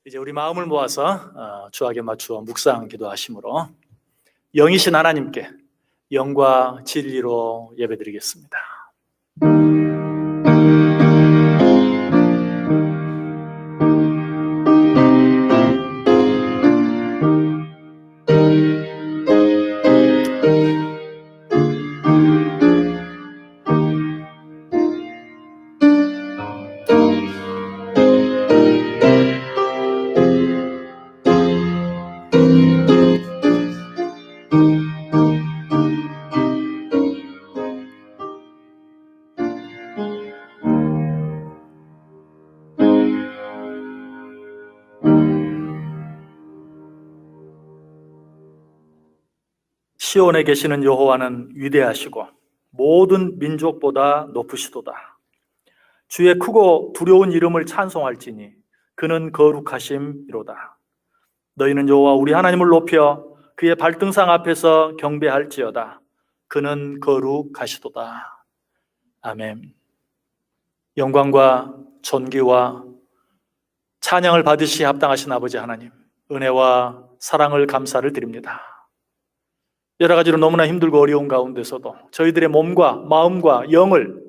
이제 우리 마음을 모아서 주하게 맞추어 묵상 기도하심으로 영이신 하나님께 영과 진리로 예배드리겠습니다. 시온에 계시는 여호와는 위대하시고 모든 민족보다 높으시도다. 주의 크고 두려운 이름을 찬송할지니 그는 거룩하심이로다. 너희는 여호와 우리 하나님을 높여 그의 발등상 앞에서 경배할지어다. 그는 거룩하시도다. 아멘. 영광과 존귀와 찬양을 받으시 합당하신 아버지 하나님, 은혜와 사랑을 감사를 드립니다. 여러 가지로 너무나 힘들고 어려운 가운데서도 저희들의 몸과 마음과 영을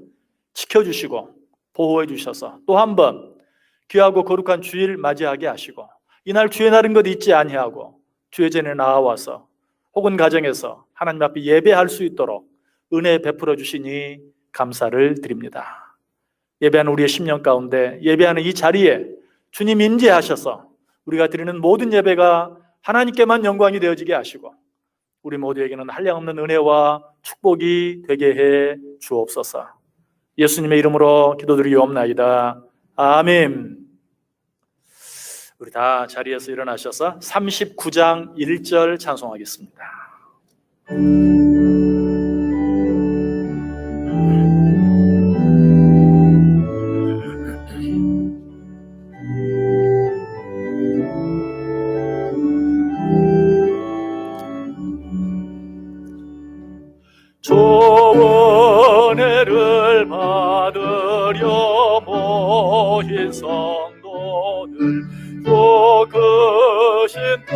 지켜주시고 보호해 주셔서 또 한 번 귀하고 거룩한 주일 맞이하게 하시고 이날 주의 날인 것 잊지 아니하고 주의 전에 나와서 혹은 가정에서 하나님 앞에 예배할 수 있도록 은혜 베풀어 주시니 감사를 드립니다. 예배하는 우리의 심령 가운데 예배하는 이 자리에 주님 임재하셔서 우리가 드리는 모든 예배가 하나님께만 영광이 되어지게 하시고 우리 모두에게는 한량없는 은혜와 축복이 되게 해 주옵소서. 예수님의 이름으로 기도드리옵나이다. 아멘. 우리 다 자리에서 일어나셔서 39장 1절 찬송하겠습니다. 조은혜를 받으려 모인 성도들 또 크신 뜻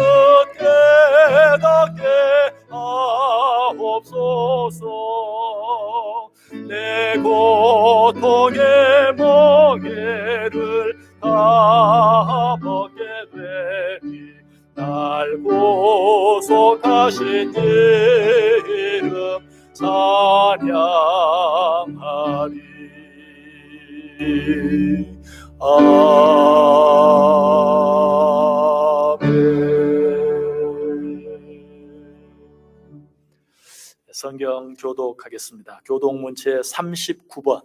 깨닫게 하옵소서. 내 고통의 멍에를 다 벗게 되니 날 구속하신 이름 찬양하리. 아멘. 성경 교독하겠습니다. 교독문체 39번,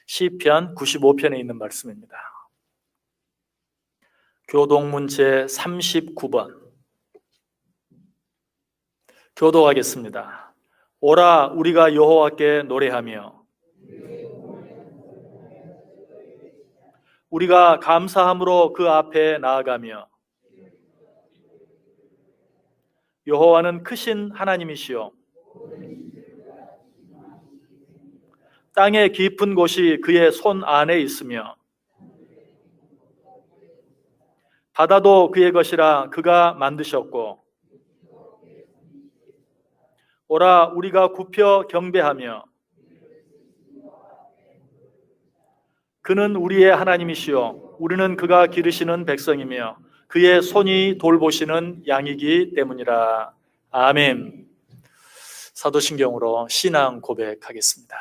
시편 95편에 있는 말씀입니다. 교독문체 39번 교독하겠습니다. 오라 우리가 여호와께 노래하며 우리가 감사함으로 그 앞에 나아가며 여호와는 크신 하나님이시요 땅의 깊은 곳이 그의 손 안에 있으며 바다도 그의 것이라 그가 만드셨고 오라 우리가 굽혀 경배하며 그는 우리의 하나님이시요 우리는 그가 기르시는 백성이며 그의 손이 돌보시는 양이기 때문이라. 아멘. 사도신경으로 신앙 고백하겠습니다.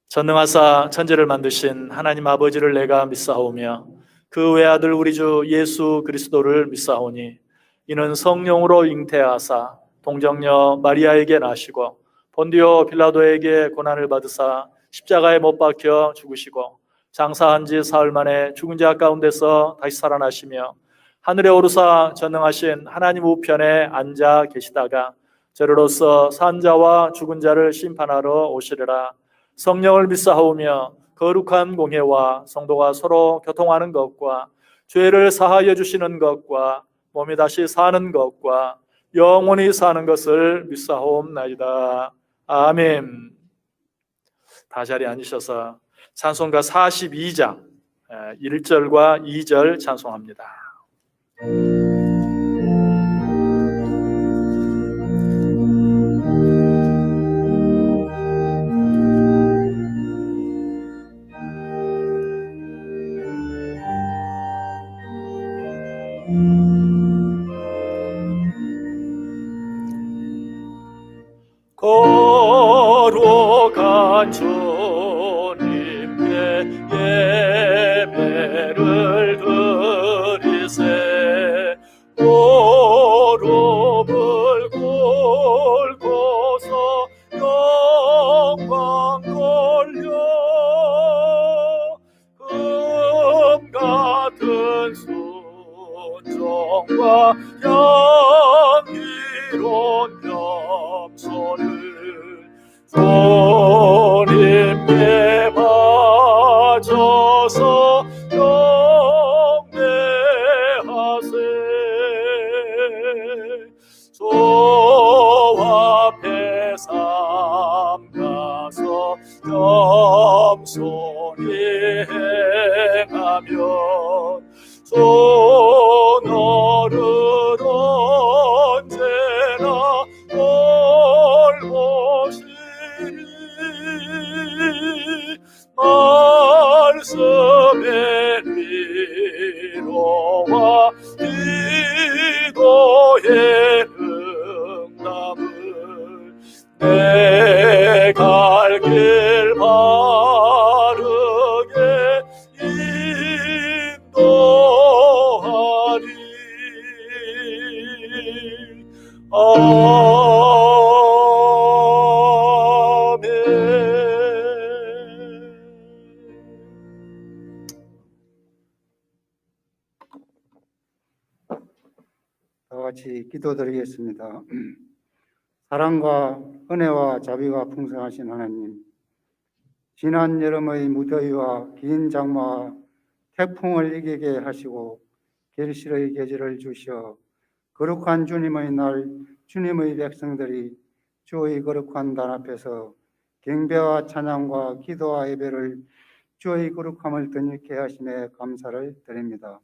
전능하사 천지를 만드신 하나님 아버지를 내가 믿사오며 그 외아들 우리 주 예수 그리스도를 믿사오니 이는 성령으로 잉태하사 동정녀 마리아에게 나시고 본디오 빌라도에게 고난을 받으사 십자가에 못 박혀 죽으시고 장사한 지 사흘 만에 죽은 자 가운데서 다시 살아나시며 하늘에 오르사 전능하신 하나님 우편에 앉아 계시다가 저리로서 산 자와 죽은 자를 심판하러 오시리라. 성령을 믿사오며 거룩한 공회와 성도가 서로 교통하는 것과 죄를 사하여 주시는 것과 몸이 다시 사는 것과 영원히 사는 것을 믿사옵나이다. 아멘. 다 자리에 앉으셔서 찬송가 42장 1절과 2절 찬송합니다. 거룩한 주님께 예배를 드리세. 무릎을 꿇고서 영광 돌려 금 같은 순종과 향기로운 염소를 주님께 바쳐서 경배하세. 주 앞에 삼가서 겸손히 행하면 주 너를 언제나 돌보시리. 말씀의 위로와 기도의 응답을 내 갈 길 바르게 인도하리. 다 같이 기도드리겠습니다. 사랑과 은혜와 자비가 풍성하신 하나님, 지난 여름의 무더위와 긴 장마와 태풍을 이기게 하시고 결실의 계절을 주시어 거룩한 주님의 날 주님의 백성들이 주의 거룩한 단 앞에서 경배와 찬양과 기도와 예배를 주의 거룩함을 드리게 하심에 감사를 드립니다.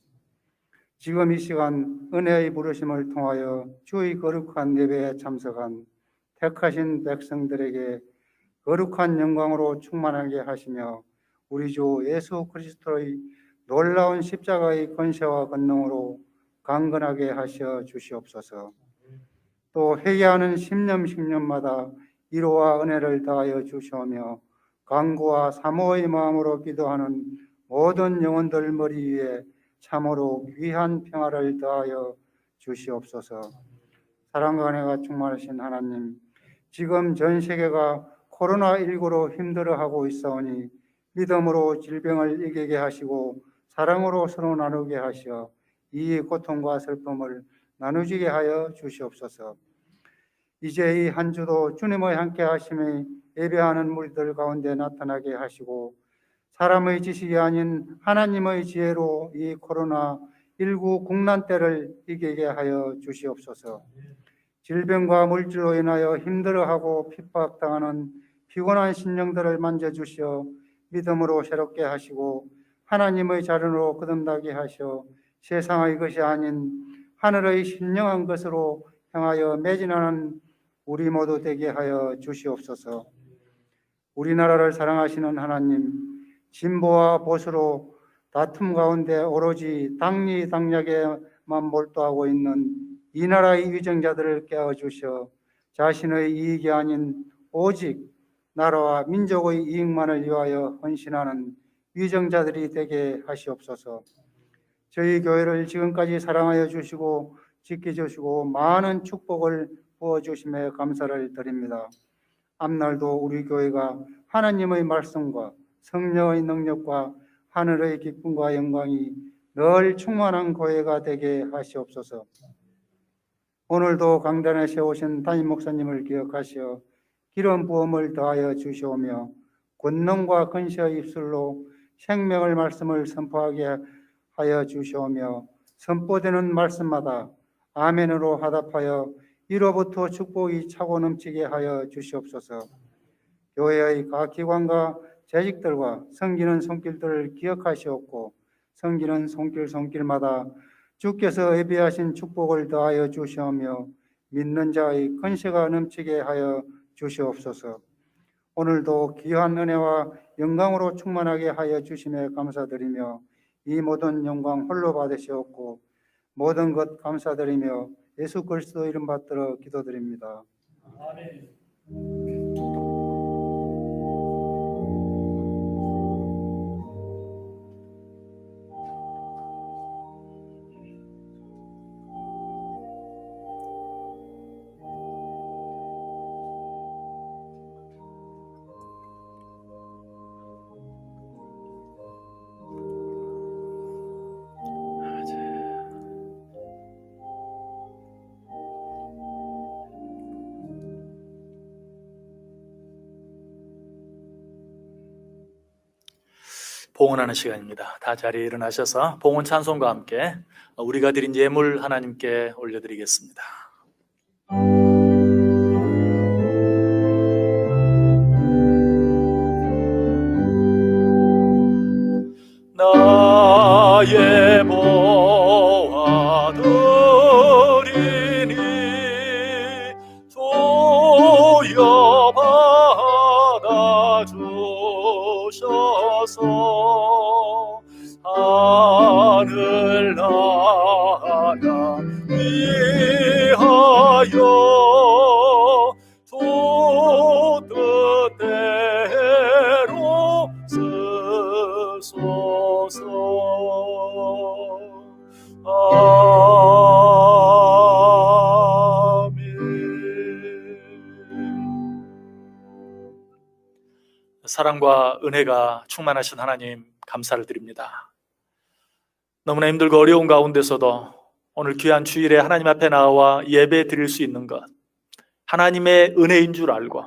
지금 이 시간 은혜의 부르심을 통하여 주의 거룩한 예배에 참석한 택하신 백성들에게 거룩한 영광으로 충만하게 하시며 우리 주 예수 그리스도의 놀라운 십자가의 권세와 권능으로 강건하게 하셔 주시옵소서. 또 회개하는 십년마다 위로와 은혜를 다하여 주시오며 간구와 사모의 마음으로 기도하는 모든 영혼들 머리 위에 참으로 귀한 평화를 더하여 주시옵소서. 사랑과 은혜가 충만하신 하나님, 지금 전 세계가 코로나19로 힘들어하고 있사오니 믿음으로 질병을 이기게 하시고 사랑으로 서로 나누게 하시어 이 고통과 슬픔을 나누지게 하여 주시옵소서. 이제 이 한 주도 주님의 함께 하심이 예배하는 무리들 가운데 나타나게 하시고 사람의 지식이 아닌 하나님의 지혜로 이 코로나19 국난 때를 이기게 하여 주시옵소서. 질병과 물질로 인하여 힘들어하고 핍박당하는 피곤한 심령들을 만져주시어 믿음으로 새롭게 하시고 하나님의 자른으로 거듭나게 하시어 세상의 것이 아닌 하늘의 신령한 것으로 향하여 매진하는 우리 모두 되게 하여 주시옵소서. 우리나라를 사랑하시는 하나님, 진보와 보수로 다툼 가운데 오로지 당리당략에만 몰두하고 있는 이 나라의 위정자들을 깨워주셔 자신의 이익이 아닌 오직 나라와 민족의 이익만을 위하여 헌신하는 위정자들이 되게 하시옵소서. 저희 교회를 지금까지 사랑하여 주시고 지켜주시고 많은 축복을 부어주심에 감사를 드립니다. 앞날도 우리 교회가 하나님의 말씀과 성령의 능력과 하늘의 기쁨과 영광이 늘 충만한 교회가 되게 하시옵소서. 오늘도 강단에 세우신 담임 목사님을 기억하시어 기름 부음을 더하여 주시오며 권능과 근시의 입술로 생명의 말씀을 선포하게 하여 주시오며 선포되는 말씀마다 아멘으로 화답하여 이로부터 축복이 차고 넘치게 하여 주시옵소서. 교회의 각 기관과 재직들과 섬기는 손길들을 기억하시옵고 섬기는 손길마다 주께서 예비하신 축복을 더하여 주시오며 믿는 자의 권세가 넘치게 하여 주시옵소서. 오늘도 귀한 은혜와 영광으로 충만하게 하여 주심에 감사드리며 이 모든 영광 홀로 받으시옵고 모든 것 감사드리며 예수 그리스도 이름 받들어 기도드립니다. 아멘. 봉헌하는 시간입니다. 다 자리에 일어나셔서 봉헌 찬송과 함께 우리가 드린 예물 하나님께 올려드리겠습니다. 나의 모아드리니 조여 받아 주셔서 하늘 나라 위하여 주 뜻대로 쓰소서. 사랑과 은혜가 충만하신 하나님 감사를 드립니다. 너무나 힘들고 어려운 가운데서도 오늘 귀한 주일에 하나님 앞에 나와 예배 드릴 수 있는 것 하나님의 은혜인 줄 알고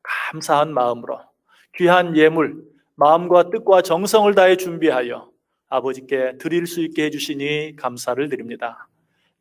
감사한 마음으로 귀한 예물 마음과 뜻과 정성을 다해 준비하여 아버지께 드릴 수 있게 해주시니 감사를 드립니다.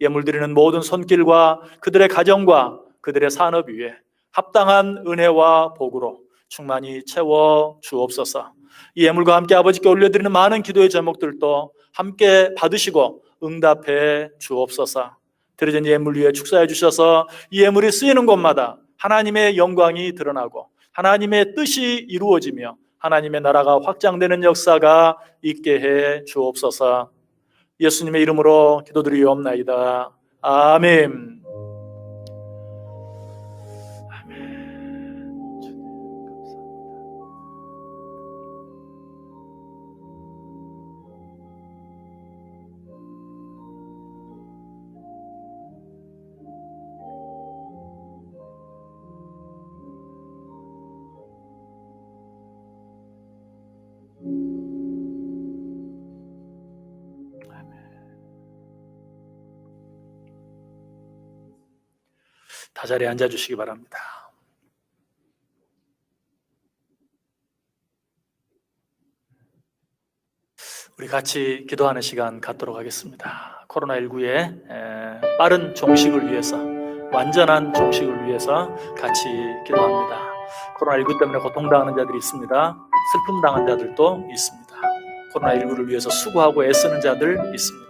예물 드리는 모든 손길과 그들의 가정과 그들의 산업 위에 합당한 은혜와 복으로 충만히 채워 주옵소서. 이 예물과 함께 아버지께 올려드리는 많은 기도의 제목들도 함께 받으시고 응답해 주옵소서. 드려진 예물 위에 축사해 주셔서 이 예물이 쓰이는 곳마다 하나님의 영광이 드러나고 하나님의 뜻이 이루어지며 하나님의 나라가 확장되는 역사가 있게 해 주옵소서. 예수님의 이름으로 기도드리옵나이다. 아멘. 다 자리에 앉아주시기 바랍니다. 우리 같이 기도하는 시간 갖도록 하겠습니다. 코로나19의 빠른 종식을 위해서, 완전한 종식을 위해서 같이 기도합니다. 코로나19 때문에 고통당하는 자들이 있습니다. 슬픔당한 자들도 있습니다. 코로나19를 위해서 수고하고 애쓰는 자들 있습니다.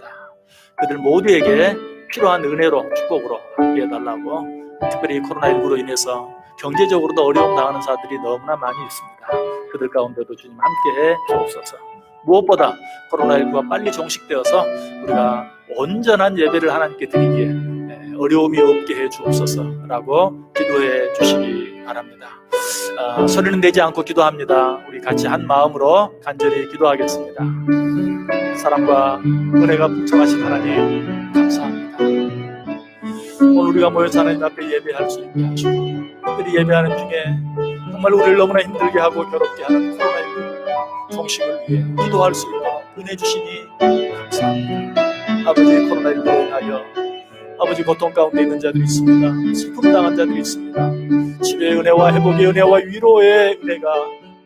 그들 모두에게 필요한 은혜로 축복으로 함께 해달라고, 특별히 코로나19로 인해서 경제적으로도 어려움 당하는 자들이 너무나 많이 있습니다. 그들 가운데도 주님 함께해 주옵소서. 무엇보다 코로나19가 빨리 종식되어서 우리가 온전한 예배를 하나님께 드리기에 어려움이 없게 해 주옵소서라고 기도해 주시기 바랍니다. 소리는 내지 않고 기도합니다. 우리 같이 한 마음으로 간절히 기도하겠습니다. 사랑과 은혜가 풍성하신 하나님 감사합니다. 오늘 우리가 모여서 하나님 앞에 예배할 수 있게 하시고, 특별히 예배하는 중에 정말 우리를 너무나 힘들게 하고 괴롭게 하는 코로나19 종식을 위해 기도할 수 있도록 은혜 주시니 감사합니다. 아버지, 코로나19로 인하여 아버지 고통 가운데 있는 자들이 있습니다. 슬픔 당한 자들이 있습니다. 치료의 은혜와 회복의 은혜와 위로의 은혜가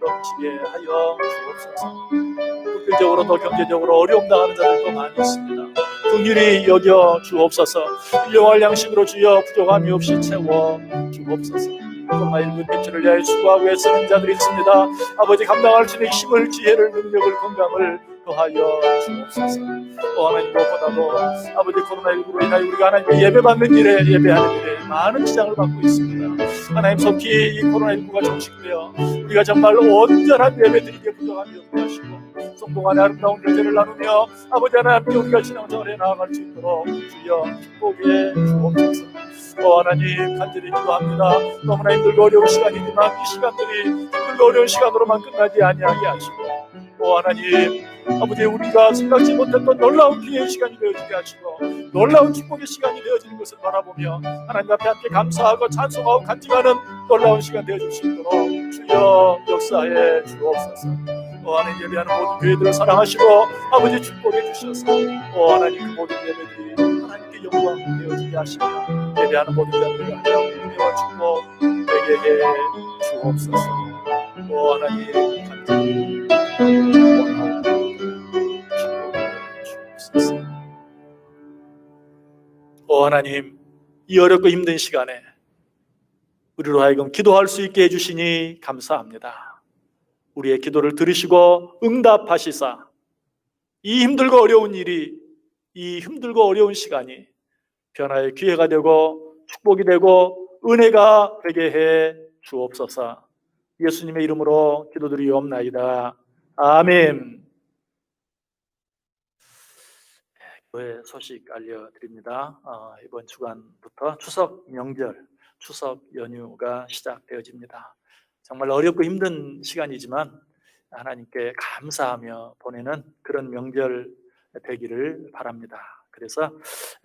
넘치게 하여 주옵소서. 국민적으로 더 경제적으로 어려움 당하는 자들도 많이 있습니다. 긍휼히 여겨 주옵소서. 일용할 양식으로 주여 부족함이 없이 채워 주옵소서. 코로나19 대처를 위하여 수고하고 애쓰는 자들이 있습니다. 아버지, 감당할 수 있는 힘을, 지혜를, 능력을, 건강을 더하여 주옵소서. 하나님, 무엇보다도 아버지 코로나19로 인하여 우리가 하나님 예배받는 일에, 예배하는 일에 많은 지장을 받고 있습니다. 하나님, 속히 이 코로나19가 종식되어 우리가 정말 온전한 예배드리기에 부족함이 없게 하시고 성도 간의 아름다운 교제를 나누며 아버지 하나님께 우리가 신앙생활에 나아갈 수 있도록 주여 축복해 주옵소서. 하나님, 간절히 기도합니다. 너무나 힘들고 어려운 시간이지만 이 시간들이 힘들고 어려운 시간으로만 끝나지 아니하게 하시고, 하나님 아버지, 우리가 생각지 못했던 놀라운 기회의 시간이 되어지게 하시고 놀라운 축복의 시간이 되어지는 것을 바라보며 하나님 앞에 함께 감사하고 찬송하고 간증하는 놀라운 시간 되어줄 수 있도록 주여 역사해 주옵소서. 하나님, 예배하는 모든 교회들을 사랑하시고 아버지 축복해 주셔서 하나님, 그 모든 예배들이 하나님께 영광 되어지게 하시며 예배하는 모든 자들을 하나님의 은혜와 축복 내게 주옵소서. 하나님, 간절히 하나님, 이 어렵고 힘든 시간에 우리로 하여금 기도할 수 있게 해주시니 감사합니다. 우리의 기도를 들으시고 응답하시사 이 힘들고 어려운 일이, 이 힘들고 어려운 시간이 변화의 기회가 되고 축복이 되고 은혜가 되게 해 주옵소서. 예수님의 이름으로 기도드리옵나이다. 아멘. 교회 소식 알려드립니다. 이번 주간부터 추석 명절, 추석 연휴가 시작되어집니다. 정말 어렵고 힘든 시간이지만 하나님께 감사하며 보내는 그런 명절 되기를 바랍니다. 그래서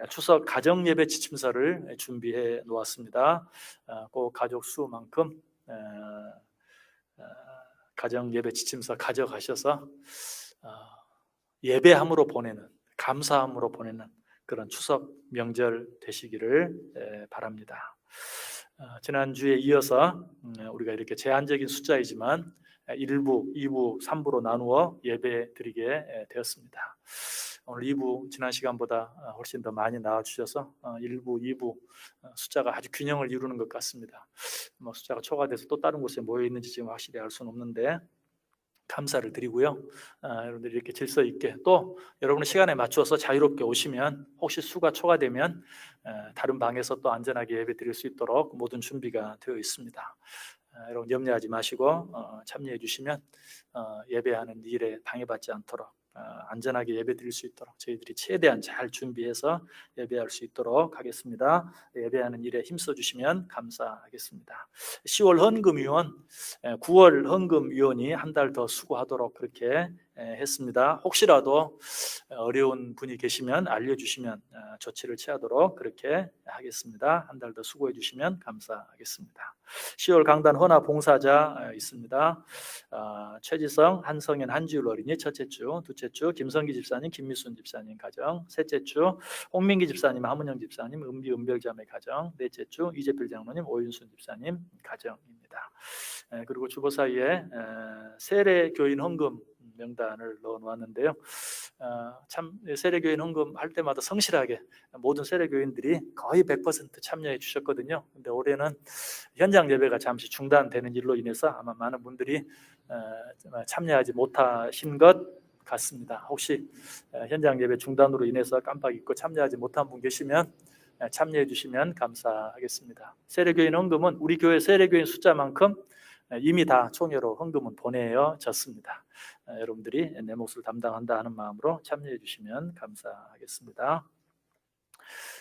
추석 가정예배 지침서를 준비해 놓았습니다. 꼭 가족 수만큼 가정예배 지침서 가져가셔서 예배함으로 보내는, 감사함으로 보내는 그런 추석 명절 되시기를 바랍니다. 지난주에 이어서 우리가 이렇게 제한적인 숫자이지만 1부, 2부, 3부로 나누어 예배 드리게 되었습니다. 오늘 2부 지난 시간보다 훨씬 더 많이 나와주셔서 1부, 2부 숫자가 아주 균형을 이루는 것 같습니다. 숫자가 초과돼서 또 다른 곳에 모여 있는지 지금 확실히 알 수는 없는데 감사를 드리고요. 여러분들이 이렇게 질서 있게, 또 여러분의 시간에 맞추어서 자유롭게 오시면 혹시 수가 초과되면 다른 방에서 또 안전하게 예배 드릴 수 있도록 모든 준비가 되어 있습니다. 여러분 염려하지 마시고 참여해 주시면 예배하는 일에 방해받지 않도록 안전하게 예배 드릴 수 있도록 저희들이 최대한 잘 준비해서 예배할 수 있도록 하겠습니다. 예배하는 일에 힘써 주시면 감사하겠습니다. 10월 헌금위원, 9월 헌금위원이 한 달 더 수고하도록 그렇게 했습니다. 혹시라도 어려운 분이 계시면 알려주시면 조치를 취하도록 그렇게 하겠습니다. 한 달 더 수고해 주시면 감사하겠습니다. 10월 강단 헌화 봉사자 있습니다. 최지성, 한성현, 한지율 어린이 첫째 주, 둘째 주 김성기 집사님, 김미순 집사님 가정, 셋째 주 홍민기 집사님, 하문영 집사님, 은비 은별자매 가정, 넷째 주 이재필 장로님, 오윤순 집사님 가정입니다. 그리고 주보 사이에 세례교인 헌금 명단을 넣어 놓았는데요. 참 세례교인 헌금 할 때마다 성실하게 모든 세례교인들이 거의 100% 참여해 주셨거든요. 근데 올해는 현장 예배가 잠시 중단되는 일로 인해서 아마 많은 분들이 참여하지 못하신 것 같습니다. 혹시 현장 예배 중단으로 인해서 깜빡 잊고 참여하지 못한 분 계시면 참여해 주시면 감사하겠습니다. 세례교인 헌금은 우리 교회 세례교인 숫자만큼 이미 다 총회로 헌금은 보내졌습니다. 여러분들이 내 몫을 담당한다 하는 마음으로 참여해 주시면 감사하겠습니다.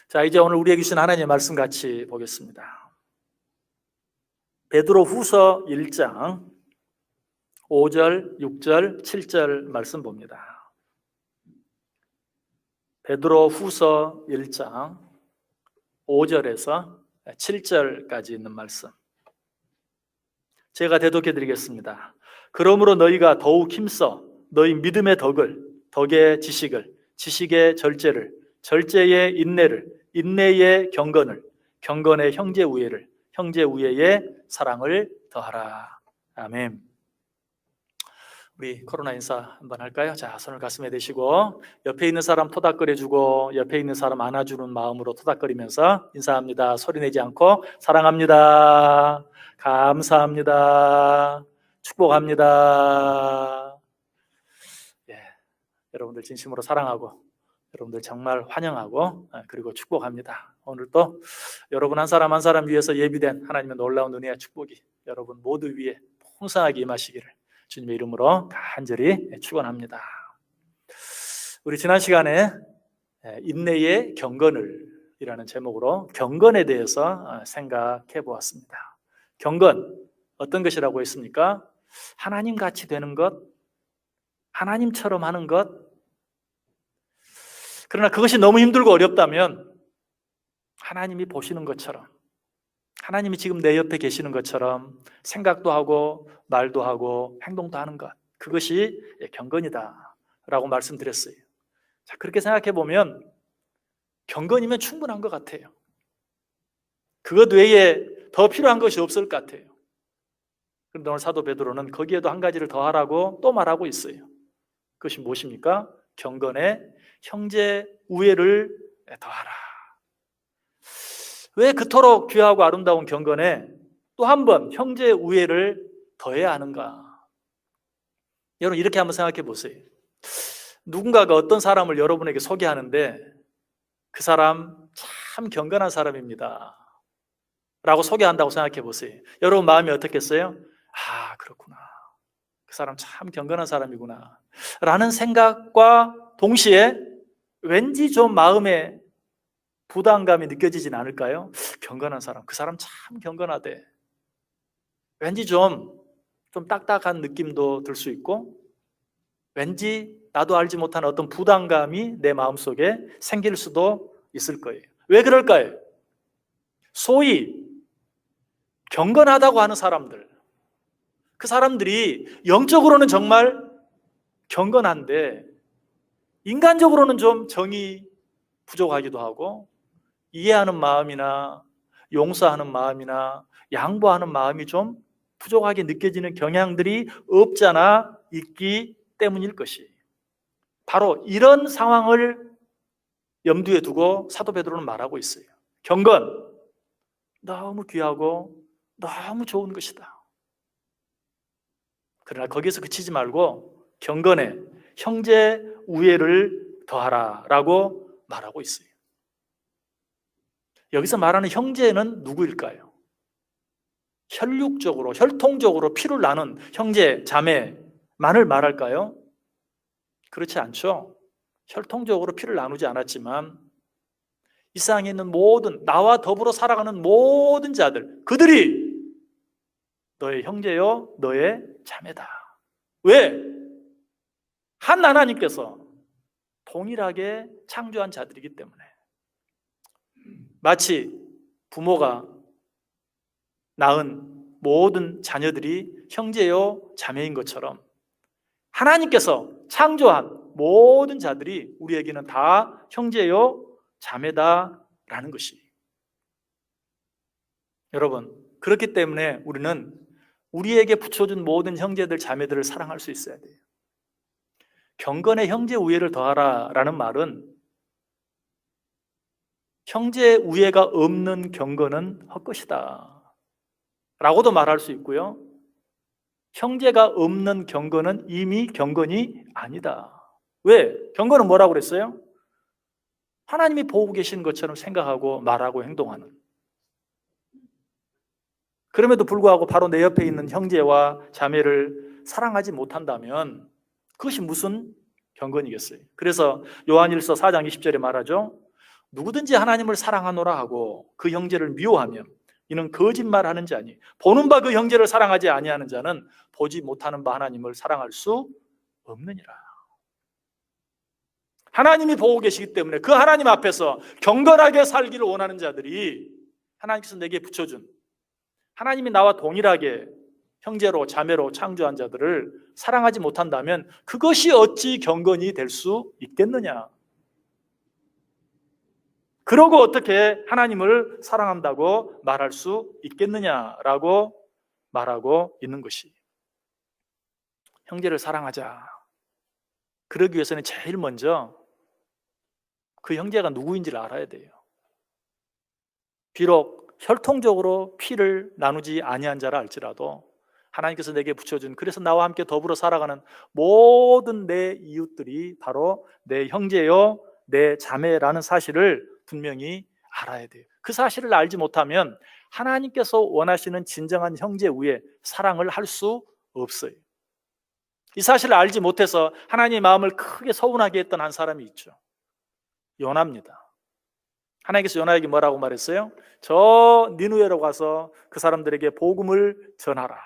자, 이제 오늘 우리에게 주신 하나님의 말씀 같이 보겠습니다. 베드로 후서 1장 5절, 6절, 7절 말씀 봅니다. 베드로 후서 1장 5절에서 7절까지 있는 말씀 제가 대독해 드리겠습니다. 그러므로 너희가 더욱 힘써 너희 믿음의 덕을, 덕의 지식을, 지식의 절제를, 절제의 인내를, 인내의 경건을, 경건의 형제 우애를, 형제 우애의 사랑을 더하라. 아멘. 우리 코로나 인사 한번 할까요? 자, 손을 가슴에 대시고 옆에 있는 사람 토닥거려주고 옆에 있는 사람 안아주는 마음으로 토닥거리면서 인사합니다. 소리내지 않고 사랑합니다. 감사합니다. 축복합니다. 예, 여러분들 진심으로 사랑하고 여러분들 정말 환영하고 그리고 축복합니다. 오늘 또 여러분 한 사람 한 사람 위해서 예비된 하나님의 놀라운 은혜와 축복이 여러분 모두 위에 풍성하게 임하시기를 주님의 이름으로 간절히 축원합니다. 우리 지난 시간에 인내의 경건을 이라는 제목으로 경건에 대해서 생각해 보았습니다. 경건 어떤 것이라고 했습니까? 하나님 같이 되는 것, 하나님처럼 하는 것. 그러나 그것이 너무 힘들고 어렵다면 하나님이 보시는 것처럼, 하나님이 지금 내 옆에 계시는 것처럼 생각도 하고 말도 하고 행동도 하는 것, 그것이 경건이다 라고 말씀드렸어요. 자, 그렇게 생각해 보면 경건이면 충분한 것 같아요. 그것 외에 더 필요한 것이 없을 것 같아요. 그런데 오늘 사도 베드로는 거기에도 한 가지를 더 하라고 또 말하고 있어요. 그것이 무엇입니까? 경건에 형제 우애를 더하라. 왜 그토록 귀하고 아름다운 경건에 또 한 번 형제 우애를 더해야 하는가? 여러분 이렇게 한번 생각해 보세요. 누군가가 어떤 사람을 여러분에게 소개하는데 그 사람 참 경건한 사람입니다 라고 소개한다고 생각해 보세요. 여러분 마음이 어떻겠어요? 아, 그렇구나. 그 사람 참 경건한 사람이구나 라는 생각과 동시에 왠지 좀 마음에 부담감이 느껴지진 않을까요? 경건한 사람, 그 사람 참 경건하대. 왠지 좀 딱딱한 느낌도 들 수 있고 왠지 나도 알지 못하는 어떤 부담감이 내 마음속에 생길 수도 있을 거예요. 왜 그럴까요? 소위 경건하다고 하는 사람들, 그 사람들이 영적으로는 정말 경건한데 인간적으로는 좀 정이 부족하기도 하고 이해하는 마음이나 용서하는 마음이나 양보하는 마음이 좀 부족하게 느껴지는 경향들이 없잖아 있기 때문일 것이에요. 바로 이런 상황을 염두에 두고 사도 베드로는 말하고 있어요. 경건 너무 귀하고 너무 좋은 것이다. 그러나 거기서 그치지 말고 경건에 형제 우애를 더하라 라고 말하고 있어요. 여기서 말하는 형제는 누구일까요? 혈육적으로 혈통적으로 피를 나눈 형제 자매만을 말할까요? 그렇지 않죠. 혈통적으로 피를 나누지 않았지만 이 세상에 있는 모든 나와 더불어 살아가는 모든 자들, 그들이 너의 형제요 너의 자매다. 왜? 한 하나님께서 동일하게 창조한 자들이기 때문에. 마치 부모가 낳은 모든 자녀들이 형제요 자매인 것처럼 하나님께서 창조한 모든 자들이 우리에게는 다 형제요 자매다라는 것이. 여러분, 그렇기 때문에 우리는 우리에게 붙여준 모든 형제들 자매들을 사랑할 수 있어야 돼요. 경건의 형제 우애를 더하라라는 말은 형제 우애가 없는 경건은 헛것이다 라고도 말할 수 있고요, 형제가 없는 경건은 이미 경건이 아니다. 왜? 경건은 뭐라고 그랬어요? 하나님이 보고 계신 것처럼 생각하고 말하고 행동하는. 그럼에도 불구하고 바로 내 옆에 있는 형제와 자매를 사랑하지 못한다면 그것이 무슨 경건이겠어요? 그래서 요한일서 4장 20절에 말하죠. 누구든지 하나님을 사랑하노라 하고 그 형제를 미워하면 이는 거짓말하는 자니 보는 바 그 형제를 사랑하지 아니하는 자는 보지 못하는 바 하나님을 사랑할 수 없느니라. 하나님이 보고 계시기 때문에 그 하나님 앞에서 경건하게 살기를 원하는 자들이 하나님께서 내게 붙여준, 하나님이 나와 동일하게 형제로 자매로 창조한 자들을 사랑하지 못한다면 그것이 어찌 경건이 될 수 있겠느냐. 그러고 어떻게 하나님을 사랑한다고 말할 수 있겠느냐라고 말하고 있는 것이. 형제를 사랑하자. 그러기 위해서는 제일 먼저 그 형제가 누구인지를 알아야 돼요. 비록 혈통적으로 피를 나누지 아니한 자라 할지라도 하나님께서 내게 붙여준, 그래서 나와 함께 더불어 살아가는 모든 내 이웃들이 바로 내 형제요, 내 자매라는 사실을 분명히 알아야 돼요. 그 사실을 알지 못하면 하나님께서 원하시는 진정한 형제 위에 사랑을 할 수 없어요. 이 사실을 알지 못해서 하나님의 마음을 크게 서운하게 했던 한 사람이 있죠. 요나입니다. 하나님께서 요나에게 뭐라고 말했어요? 저 니느웨로 가서 그 사람들에게 복음을 전하라.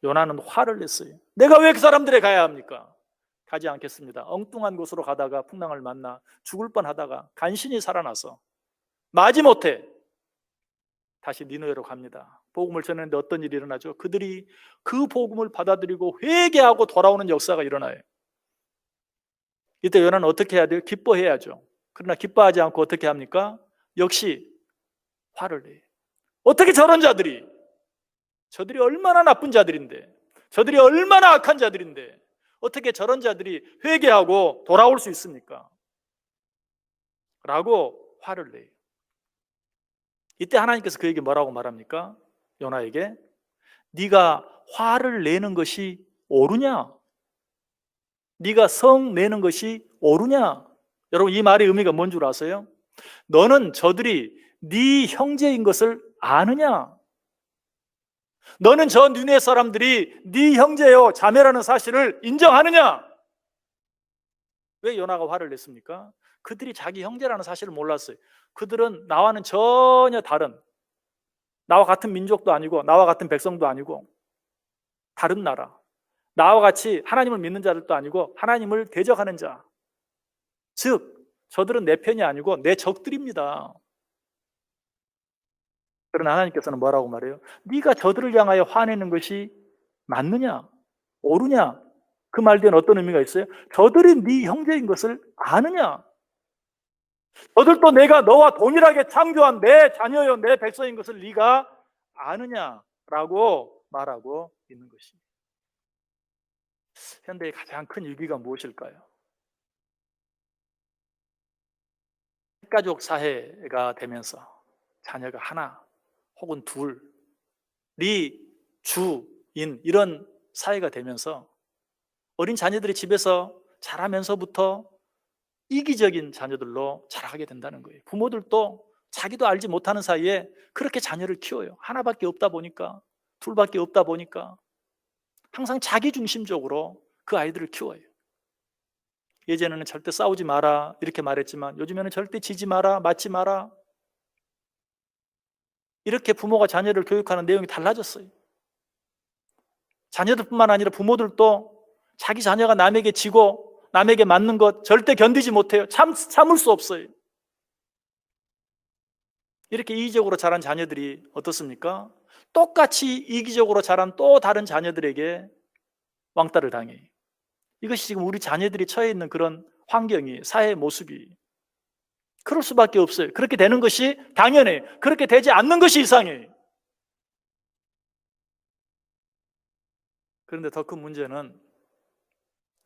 요나는 화를 냈어요. 내가 왜 그 사람들에 가야 합니까? 가지 않겠습니다. 엉뚱한 곳으로 가다가 풍랑을 만나 죽을 뻔하다가 간신히 살아나서 마지못해 다시 니느웨로 갑니다. 복음을 전했는데 어떤 일이 일어나죠? 그들이 그 복음을 받아들이고 회개하고 돌아오는 역사가 일어나요. 이때 요나는 어떻게 해야 돼요? 기뻐해야죠. 그러나 기뻐하지 않고 어떻게 합니까? 역시 화를 내요. 어떻게 저런 자들이, 저들이 얼마나 나쁜 자들인데, 저들이 얼마나 악한 자들인데 어떻게 저런 자들이 회개하고 돌아올 수 있습니까? 라고 화를 내요. 이때 하나님께서 그에게 뭐라고 말합니까? 요나에게 네가 화를 내는 것이 옳으냐? 네가 성 내는 것이 옳으냐? 여러분, 이 말의 의미가 뭔 줄 아세요? 너는 저들이 네 형제인 것을 아느냐? 너는 저 니느웨 사람들이 네 형제요 자매라는 사실을 인정하느냐? 왜 요나가 화를 냈습니까? 그들이 자기 형제라는 사실을 몰랐어요. 그들은 나와는 전혀 다른, 나와 같은 민족도 아니고 나와 같은 백성도 아니고 다른 나라, 나와 같이 하나님을 믿는 자들도 아니고 하나님을 대적하는 자, 즉 저들은 내 편이 아니고 내 적들입니다. 그러나 하나님께서는 뭐라고 말해요? 네가 저들을 향하여 화내는 것이 맞느냐? 옳으냐? 그 말 뒤에는 어떤 의미가 있어요? 저들이 네 형제인 것을 아느냐? 저들도 내가 너와 동일하게 창조한 내 자녀요 내 백성인 것을 네가 아느냐라고 말하고 있는 것입니다. 현대의 가장 큰 위기가 무엇일까요? 핵가족 사회가 되면서 자녀가 하나 혹은 둘이 주인 이런 사회가 되면서 어린 자녀들이 집에서 자라면서부터 이기적인 자녀들로 자라게 된다는 거예요. 부모들도 자기도 알지 못하는 사이에 그렇게 자녀를 키워요. 하나밖에 없다 보니까, 둘밖에 없다 보니까 항상 자기중심적으로 그 아이들을 키워요. 예전에는 절대 싸우지 마라 이렇게 말했지만 요즘에는 절대 지지 마라, 맞지 마라, 이렇게 부모가 자녀를 교육하는 내용이 달라졌어요. 자녀들뿐만 아니라 부모들도 자기 자녀가 남에게 지고 남에게 맞는 것 절대 견디지 못해요. 참을 수 없어요. 이렇게 이기적으로 자란 자녀들이 어떻습니까? 똑같이 이기적으로 자란 또 다른 자녀들에게 왕따를 당해요. 이것이 지금 우리 자녀들이 처해 있는 그런 환경이, 사회의 모습이 그럴 수밖에 없어요. 그렇게 되는 것이 당연해요. 그렇게 되지 않는 것이 이상해요. 그런데 더 큰 문제는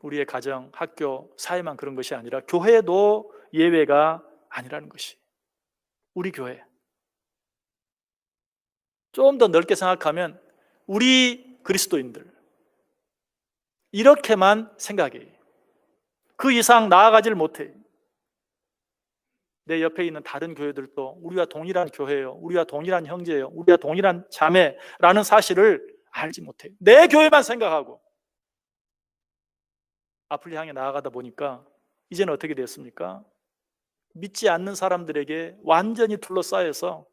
우리의 가정, 학교, 사회만 그런 것이 아니라 교회도 예외가 아니라는 것이. 우리 교회. 좀 더 넓게 생각하면 우리 그리스도인들. 이렇게만 생각해요. 그 이상 나아가질 못해요. 내 옆에 있는 다른 교회들도 우리와 동일한 교회예요. 우리와 동일한 형제예요. 우리와 동일한 자매라는 사실을 알지 못해요. 내 교회만 생각하고 앞을 향해 나아가다 보니까 이제는 어떻게 됐습니까? 믿지 않는 사람들에게 완전히 둘러싸여서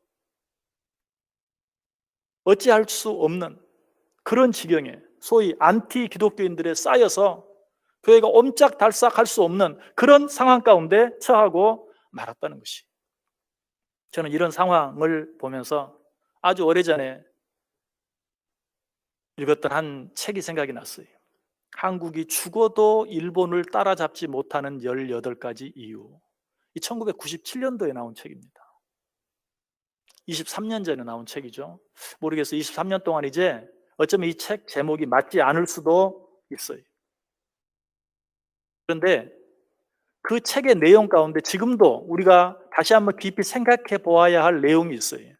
어찌할 수 없는 그런 지경에 소위 안티 기독교인들에 쌓여서 교회가 옴짝달싹할 수 없는 그런 상황 가운데 처하고 말았다는 것이. 저는 이런 상황을 보면서 아주 오래전에 읽었던 한 책이 생각이 났어요. 한국이 죽어도 일본을 따라잡지 못하는 18가지 이유. 이 1997년도에 나온 책입니다. 23년 전에 나온 책이죠. 모르겠어요. 23년 동안 이제 어쩌면 이 책 제목이 맞지 않을 수도 있어요. 그런데 그 책의 내용 가운데 지금도 우리가 다시 한번 깊이 생각해 보아야 할 내용이 있어요.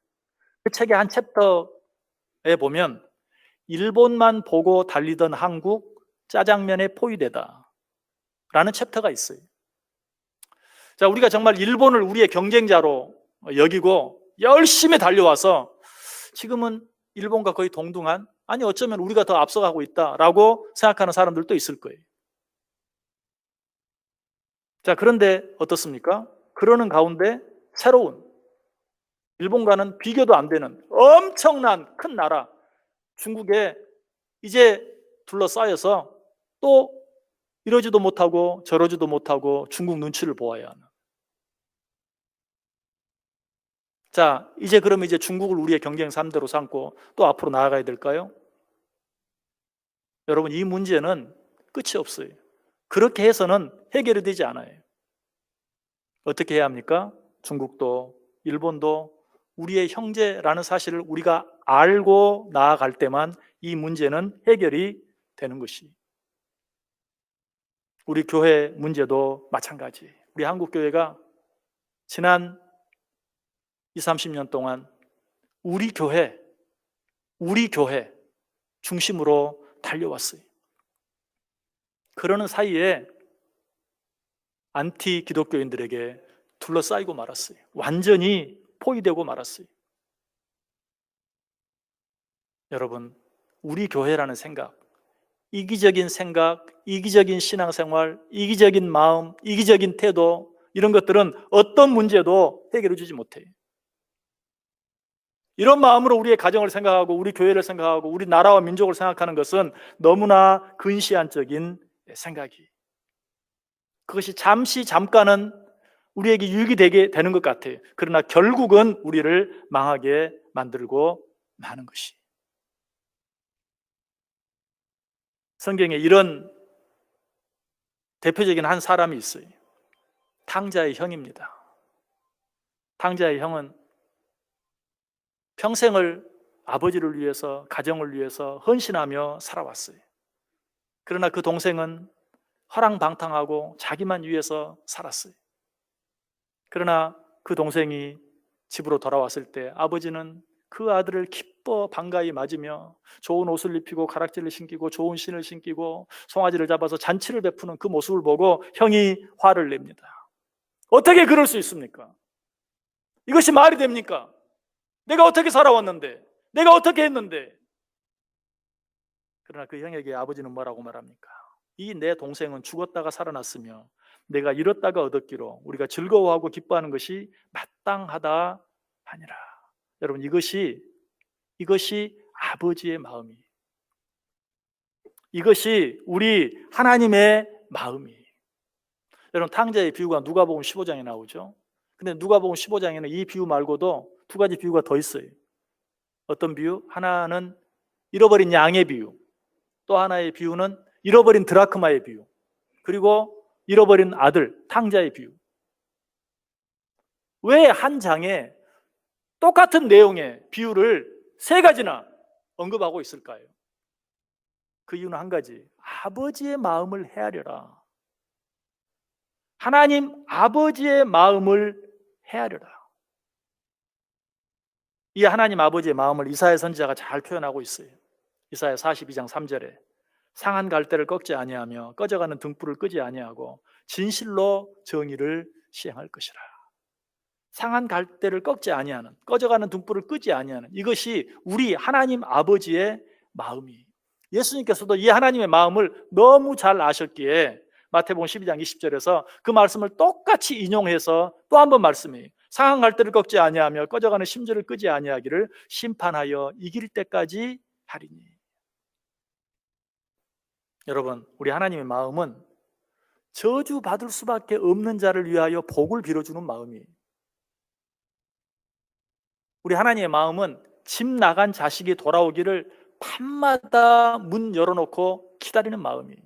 그 책의 한 챕터에 보면 일본만 보고 달리던 한국, 짜장면에 포위되다 라는 챕터가 있어요. 자, 우리가 정말 일본을 우리의 경쟁자로 여기고 열심히 달려와서 지금은 일본과 거의 동등한, 아니 어쩌면 우리가 더 앞서가고 있다라고 생각하는 사람들도 있을 거예요. 자, 그런데 어떻습니까? 그러는 가운데 새로운, 일본과는 비교도 안 되는 엄청난 큰 나라 중국에 이제 둘러싸여서 또 이러지도 못하고 저러지도 못하고 중국 눈치를 보아야 하는. 자, 이제 그러면 이제 중국을 우리의 경쟁 3대로 삼고 또 앞으로 나아가야 될까요? 여러분, 이 문제는 끝이 없어요. 그렇게 해서는 해결이 되지 않아요. 어떻게 해야 합니까? 중국도 일본도 우리의 형제라는 사실을 우리가 알고 나아갈 때만 이 문제는 해결이 되는 것이. 우리 교회 문제도 마찬가지. 우리 한국교회가 지난 20, 30년 동안 우리 교회 중심으로 달려왔어요. 그러는 사이에 안티 기독교인들에게 둘러싸이고 말았어요. 완전히 포위되고 말았어요. 여러분, 우리 교회라는 생각, 이기적인 생각, 이기적인 신앙생활, 이기적인 마음, 이기적인 태도, 이런 것들은 어떤 문제도 해결해 주지 못해요. 이런 마음으로 우리의 가정을 생각하고 우리 교회를 생각하고 우리 나라와 민족을 생각하는 것은 너무나 근시안적인 생각이, 그것이 잠깐은 우리에게 유익이 되게 되는 것 같아요. 그러나 결국은 우리를 망하게 만들고 마는 것이. 성경에 이런 대표적인 한 사람이 있어요. 탕자의 형입니다. 탕자의 형은 평생을 아버지를 위해서, 가정을 위해서 헌신하며 살아왔어요. 그러나 그 동생은 허랑방탕하고 자기만 위해서 살았어요. 그러나 그 동생이 집으로 돌아왔을 때 아버지는 그 아들을 기뻐 반가이 맞으며 좋은 옷을 입히고 가락지를 신기고 좋은 신을 신기고 송아지를 잡아서 잔치를 베푸는 그 모습을 보고 형이 화를 냅니다. 어떻게 그럴 수 있습니까? 이것이 말이 됩니까? 내가 어떻게 살아왔는데, 내가 어떻게 했는데. 그러나 그 형에게 아버지는 뭐라고 말합니까? 이 내 동생은 죽었다가 살아났으며 내가 잃었다가 얻었기로 우리가 즐거워하고 기뻐하는 것이 마땅하다 하니라. 여러분, 이것이 아버지의 마음이, 이것이 우리 하나님의 마음이. 여러분, 탕자의 비유가 누가복음 15장에 나오죠. 근데 누가복음 15장에는 이 비유 말고도 두 가지 비유가 더 있어요. 어떤 비유? 하나는 잃어버린 양의 비유, 또 하나의 비유는 잃어버린 드라크마의 비유, 그리고 잃어버린 아들, 탕자의 비유. 왜 한 장에 똑같은 내용의 비유를 세 가지나 언급하고 있을까요? 그 이유는 한 가지, 아버지의 마음을 헤아려라. 하나님 아버지의 마음을 헤아려라. 이 하나님 아버지의 마음을 이사야 선지자가 잘 표현하고 있어요. 이사야 42장 3절에 상한 갈대를 꺾지 아니하며 꺼져가는 등불을 끄지 아니하고 진실로 정의를 시행할 것이라. 상한 갈대를 꺾지 아니하는, 꺼져가는 등불을 끄지 아니하는, 이것이 우리 하나님 아버지의 마음이. 예수님께서도 이 하나님의 마음을 너무 잘 아셨기에 마태복음 12장 20절에서 그 말씀을 똑같이 인용해서 또 한 번 말씀해요. 상한 갈대를 꺾지 아니하며 꺼져가는 심지를 끄지 아니하기를 심판하여 이길 때까지 하리니. 여러분, 우리 하나님의 마음은 저주받을 수밖에 없는 자를 위하여 복을 빌어주는 마음이에요. 우리 하나님의 마음은 집 나간 자식이 돌아오기를 밤마다 문 열어놓고 기다리는 마음이에요.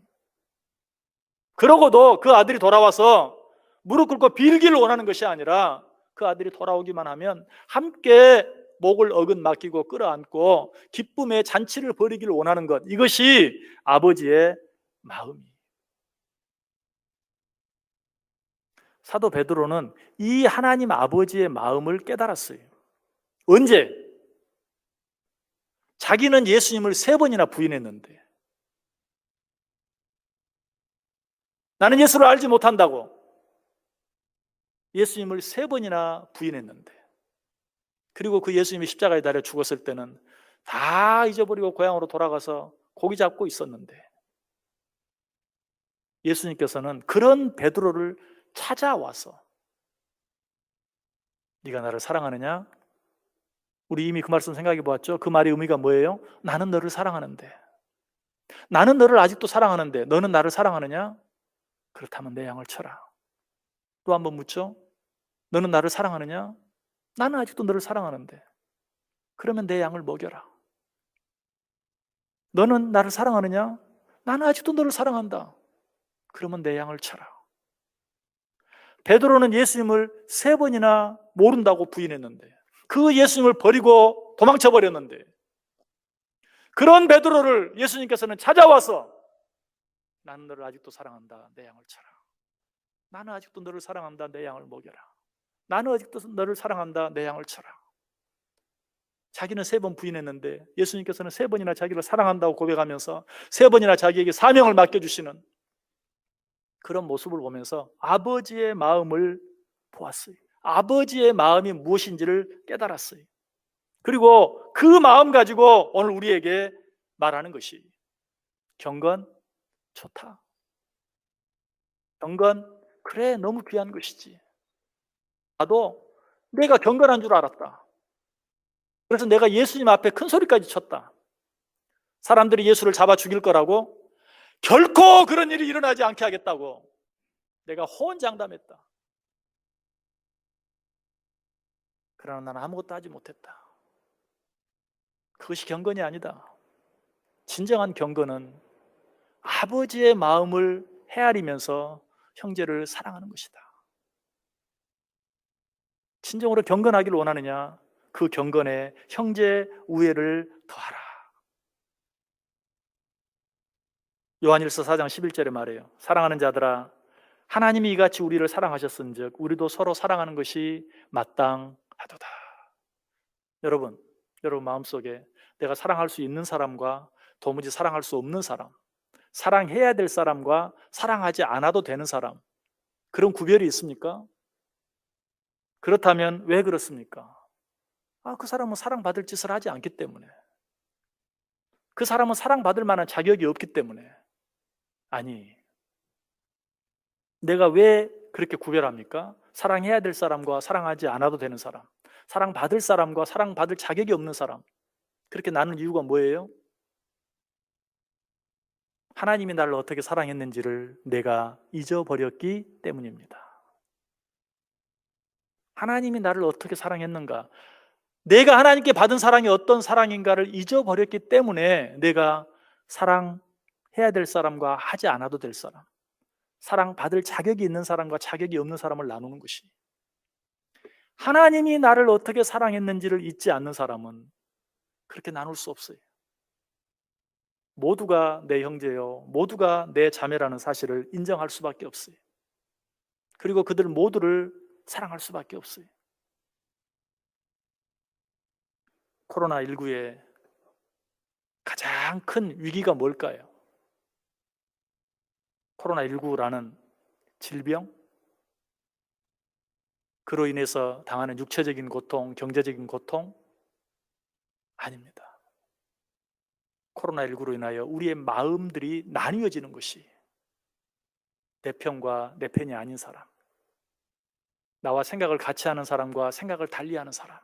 그러고도 그 아들이 돌아와서 무릎 꿇고 빌기를 원하는 것이 아니라 그 아들이 돌아오기만 하면 함께 목을 어긋 맡기고 끌어안고 기쁨의 잔치를 벌이기를 원하는 것, 이것이 아버지의 마음이에요. 사도 베드로는 이 하나님 아버지의 마음을 깨달았어요. 언제? 자기는 예수님을 3번이나 부인했는데, 나는 예수를 알지 못한다고 예수님을 3번이나 부인했는데, 그리고 그 예수님이 십자가에 달려 죽었을 때는 다 잊어버리고 고향으로 돌아가서 고기 잡고 있었는데, 예수님께서는 그런 베드로를 찾아와서 네가 나를 사랑하느냐? 우리 이미 그 말씀 생각해 보았죠? 그 말의 의미가 뭐예요? 나는 너를 사랑하는데, 나는 너를 아직도 사랑하는데 너는 나를 사랑하느냐? 그렇다면 내 양을 쳐라. 또 한 번 묻죠? 너는 나를 사랑하느냐? 나는 아직도 너를 사랑하는데 그러면 내 양을 먹여라. 너는 나를 사랑하느냐? 나는 아직도 너를 사랑한다. 그러면 내 양을 쳐라. 베드로는 예수님을 3번이나 모른다고 부인했는데, 그 예수님을 버리고 도망쳐 버렸는데, 그런 베드로를 예수님께서는 찾아와서 나는 너를 아직도 사랑한다. 내 양을 쳐라. 나는 아직도 너를 사랑한다. 내 양을 먹여라. 나는 아직도 너를 사랑한다. 내 양을 쳐라. 자기는 3번 부인했는데 예수님께서는 3번이나 자기를 사랑한다고 고백하면서 3번이나 자기에게 사명을 맡겨주시는 그런 모습을 보면서 아버지의 마음을 보았어요. 아버지의 마음이 무엇인지를 깨달았어요. 그리고 그 마음 가지고 오늘 우리에게 말하는 것이, 경건 좋다. 경건 그래, 너무 귀한 것이지. 나도 내가 경건한 줄 알았다. 그래서 내가 예수님 앞에 큰 소리까지 쳤다. 사람들이 예수를 잡아 죽일 거라고, 결코 그런 일이 일어나지 않게 하겠다고 내가 호언장담했다. 그러나 나는 아무것도 하지 못했다. 그것이 경건이 아니다. 진정한 경건은 아버지의 마음을 헤아리면서 형제를 사랑하는 것이다. 진정으로 경건하기를 원하느냐? 그 경건에 형제 우애를 더하라. 요한일서 4장 11절에 말해요. 사랑하는 자들아, 하나님이 이같이 우리를 사랑하셨은즉 우리도 서로 사랑하는 것이 마땅하도다. 여러분 마음속에 내가 사랑할 수 있는 사람과 도무지 사랑할 수 없는 사람, 사랑해야 될 사람과 사랑하지 않아도 되는 사람, 그런 구별이 있습니까? 그렇다면 왜 그렇습니까? 그 사람은 사랑받을 짓을 하지 않기 때문에, 그 사람은 사랑받을 만한 자격이 없기 때문에. 아니, 내가 왜 그렇게 구별합니까? 사랑해야 될 사람과 사랑하지 않아도 되는 사람, 사랑받을 사람과 사랑받을 자격이 없는 사람, 그렇게 나눈 이유가 뭐예요? 하나님이 나를 어떻게 사랑했는지를 내가 잊어버렸기 때문입니다. 하나님이 나를 어떻게 사랑했는가, 내가 하나님께 받은 사랑이 어떤 사랑인가를 잊어버렸기 때문에 내가 사랑해야 될 사람과 하지 않아도 될 사람, 사랑받을 자격이 있는 사람과 자격이 없는 사람을 나누는 것이, 하나님이 나를 어떻게 사랑했는지를 잊지 않는 사람은 그렇게 나눌 수 없어요. 모두가 내 형제요, 모두가 내 자매라는 사실을 인정할 수밖에 없어요. 그리고 그들 모두를 사랑할 수밖에 없어요. 코로나19의 가장 큰 위기가 뭘까요? 코로나19라는 질병, 그로 인해서 당하는 육체적인 고통, 경제적인 고통? 아닙니다. 코로나19로 인하여 우리의 마음들이 나뉘어지는 것이, 내 편과 내 편이 아닌 사람, 나와 생각을 같이 하는 사람과 생각을 달리하는 사람,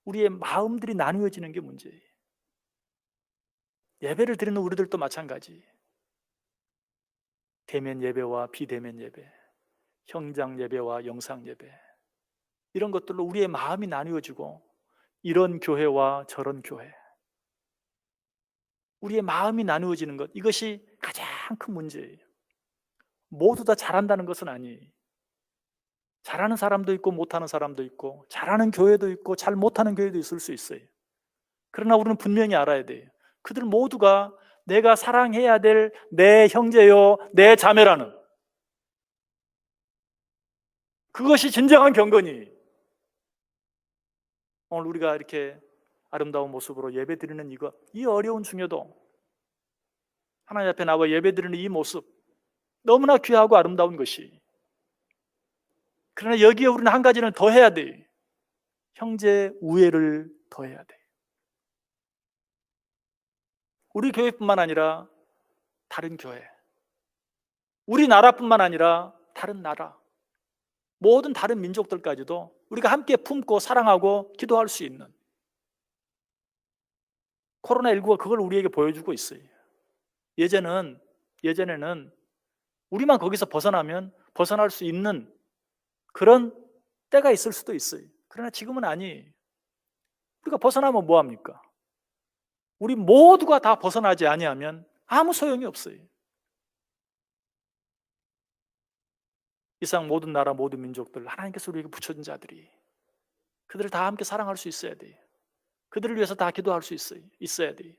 우리의 마음들이 나뉘어지는 게 문제예요. 예배를 드리는 우리들도 마찬가지. 대면 예배와 비대면 예배, 현장 예배와 영상 예배, 이런 것들로 우리의 마음이 나뉘어지고, 이런 교회와 저런 교회, 우리의 마음이 나누어지는 것, 이것이 가장 큰 문제예요. 모두 다 잘한다는 것은 아니에요. 잘하는 사람도 있고 못하는 사람도 있고, 잘하는 교회도 있고 잘 못하는 교회도 있을 수 있어요. 그러나 우리는 분명히 알아야 돼요. 그들 모두가 내가 사랑해야 될 내 형제요, 내 자매라는, 그것이 진정한 경건이에요. 오늘 우리가 이렇게 아름다운 모습으로 예배드리는 이 어려운 중에도 하나님 앞에 나와 예배드리는 이 모습, 너무나 귀하고 아름다운 것이, 그러나 여기에 우리는 한 가지는 더 해야 돼. 형제 우애를 더해야 돼. 우리 교회뿐만 아니라 다른 교회, 우리나라뿐만 아니라 다른 나라, 모든 다른 민족들까지도 우리가 함께 품고 사랑하고 기도할 수 있는, 코로나19가 그걸 우리에게 보여주고 있어요. 예전에는 우리만 거기서 벗어나면 벗어날 수 있는 그런 때가 있을 수도 있어요. 그러나 지금은 아니에요. 우리가 벗어나면 뭐합니까? 우리 모두가 다 벗어나지 아니하면 아무 소용이 없어요. 이상 모든 나라 모든 민족들, 하나님께서 우리에게 붙여준 자들이, 그들을 다 함께 사랑할 수 있어야 돼요. 그들을 위해서 다 기도할 수 있어야 돼요.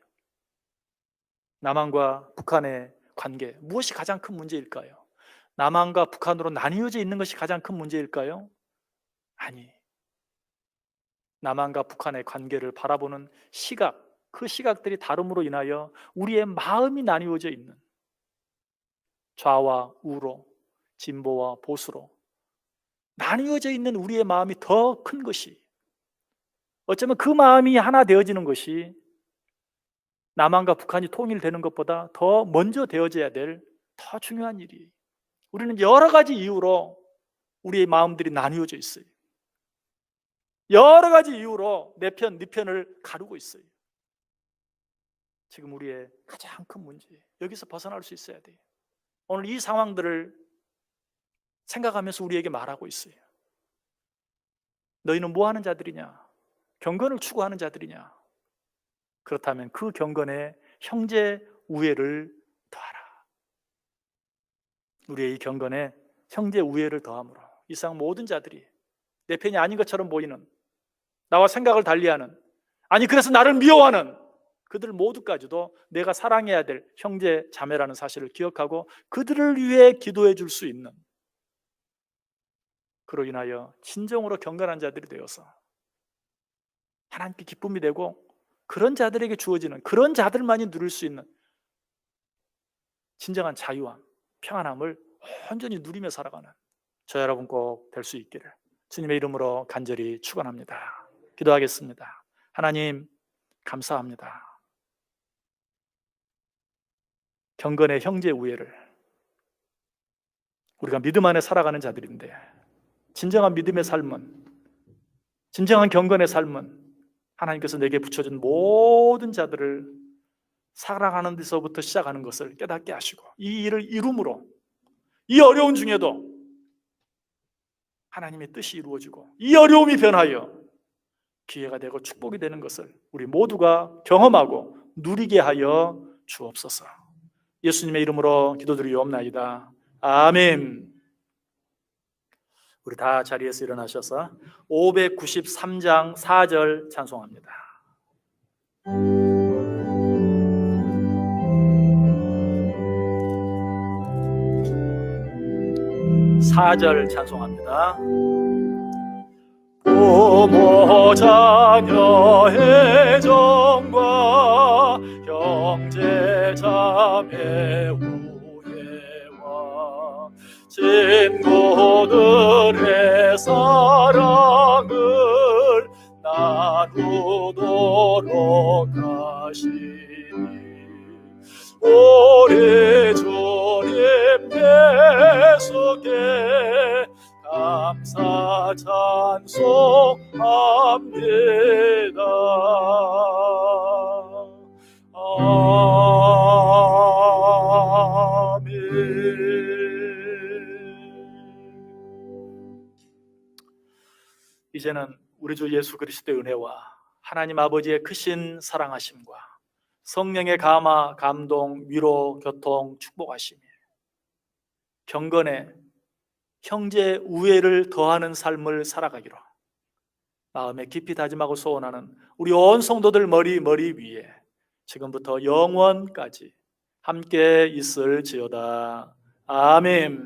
남한과 북한의 관계, 무엇이 가장 큰 문제일까요? 남한과 북한으로 나뉘어져 있는 것이 가장 큰 문제일까요? 아니, 남한과 북한의 관계를 바라보는 시각, 그 시각들이 다름으로 인하여 우리의 마음이 나뉘어져 있는, 좌와 우로, 진보와 보수로 나뉘어져 있는 우리의 마음이 더 큰 것이, 어쩌면 그 마음이 하나 되어지는 것이 남한과 북한이 통일되는 것보다 더 먼저 되어져야 될 더 중요한 일이에요. 우리는 여러 가지 이유로 우리의 마음들이 나뉘어져 있어요. 여러 가지 이유로 내 편, 네 편을 가르고 있어요. 지금 우리의 가장 큰 문제예요. 여기서 벗어날 수 있어야 돼요. 오늘 이 상황들을 생각하면서 우리에게 말하고 있어요. 너희는 뭐 하는 자들이냐? 경건을 추구하는 자들이냐? 그렇다면 그 경건에 형제 우애를 더하라. 우리의 이 경건에 형제 우애를 더함으로 이 세상 모든 자들이 내 편이 아닌 것처럼 보이는, 나와 생각을 달리하는, 아니 그래서 나를 미워하는 그들 모두까지도 내가 사랑해야 될 형제 자매라는 사실을 기억하고 그들을 위해 기도해 줄 수 있는, 그로 인하여 진정으로 경건한 자들이 되어서 하나님께 기쁨이 되고 그런 자들에게 주어지는, 그런 자들만이 누릴 수 있는 진정한 자유와 평안함을 온전히 누리며 살아가는 저 여러분 꼭 될 수 있기를 주님의 이름으로 간절히 축원합니다. 기도하겠습니다. 하나님 감사합니다. 경건의 형제 우애를, 우리가 믿음 안에 살아가는 자들인데 진정한 믿음의 삶은, 진정한 경건의 삶은 하나님께서 내게 붙여준 모든 자들을 사랑하는 데서부터 시작하는 것을 깨닫게 하시고 이 일을 이룸으로 이 어려운 중에도 하나님의 뜻이 이루어지고 이 어려움이 변하여 기회가 되고 축복이 되는 것을 우리 모두가 경험하고 누리게 하여 주옵소서. 예수님의 이름으로 기도드리옵나이다. 아멘. 우리 다 자리에서 일어나셔서 593장 4절 찬송합니다. 4절 찬송합니다. 부모 자녀의 정과 형제 자매 우애와 친구들의 사랑을 나누도록 하시니 우리 주님 예수께 감사 찬송합니다. 아멘. 이제는 우리 주 예수 그리스도의 은혜와 하나님 아버지의 크신 사랑하심과 성령의 감화, 감동, 위로, 교통, 축복하심이 경건에 형제 우애를 더하는 삶을 살아가기로 마음에 깊이 다짐하고 소원하는 우리 온 성도들 머리 위에 지금부터 영원까지 함께 있을지어다. 아멘.